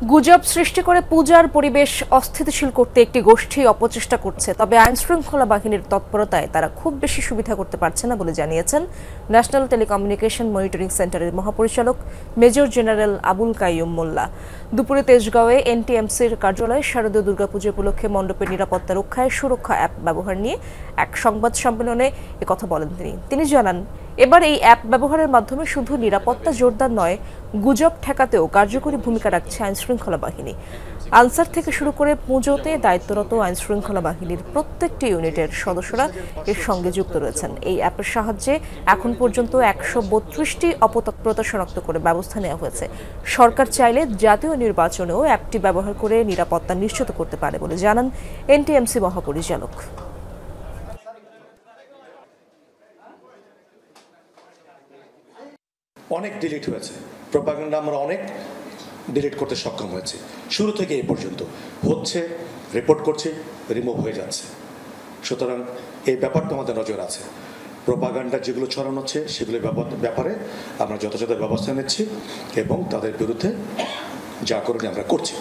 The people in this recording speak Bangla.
গুজব সৃষ্টি করে পূজার পরিবেশ অস্থিতিশীল করতে একটি গোষ্ঠী অপচেষ্টা করছে, তবে আইনশৃঙ্খলা বাহিনীর তৎপরতায় তারা খুব বেশি সুবিধা করতে পারছে না বলে জানিয়েছেন ন্যাশনাল টেলিকমিউনিকেশন মনিটরিং সেন্টারের মহাপরিচালক মেজর জেনারেল আবুল কাইয়ুম মোল্লা। দুপুরে তেজগাঁওয়ে এনটিএমসির কার্যালয়ে শারদীয় দুর্গাপুজো উপলক্ষে মণ্ডপের নিরাপত্তা রক্ষায় সুরক্ষা অ্যাপ ব্যবহার নিয়ে এক সংবাদ সম্মেলনে একথা বলেন তিনি জানান, এবার এই অ্যাপ ব্যবহারের মাধ্যমে শুধু নিরাপত্তা জোরদার নয়, গুজব ঠেকাতেও কার্যকরী ভূমিকা রাখছে আইনশৃঙ্খলা বাহিনী। আনসার থেকে শুরু করে পুজোতে দায়িত্বরত আইনশৃঙ্খলা বাহিনীর প্রত্যেকটি ইউনিটের সদস্যরা এর সঙ্গে যুক্ত রয়েছেন। এই অ্যাপের সাহায্যে এখন পর্যন্ত ১৩২টি অপতৎপরতা শনাক্ত করে ব্যবস্থা নেওয়া হয়েছে। সরকার চাইলে জাতীয় নির্বাচনেও অ্যাপটি ব্যবহার করে নিরাপত্তা নিশ্চিত করতে পারে বলে জানান এনটিএমসি মহাপরিচালক। অনেক ডিলিট হয়েছে, প্রোপাগান্ডা আমরা অনেক ডিলিট করতে সক্ষম হয়েছি। শুরু থেকে এই পর্যন্ত হচ্ছে, রিপোর্ট করছি, রিমুভ হয়ে যাচ্ছে। সুতরাং এই ব্যাপারটা আমাদের নজর আছে। প্রোপাগান্ডা যেগুলো ছড়ানো হচ্ছে সেগুলোর ব্যাপারে আমরা যথাযথ ব্যবস্থা নিচ্ছি এবং তাদের বিরুদ্ধে যা করণীয় আমরা করছি।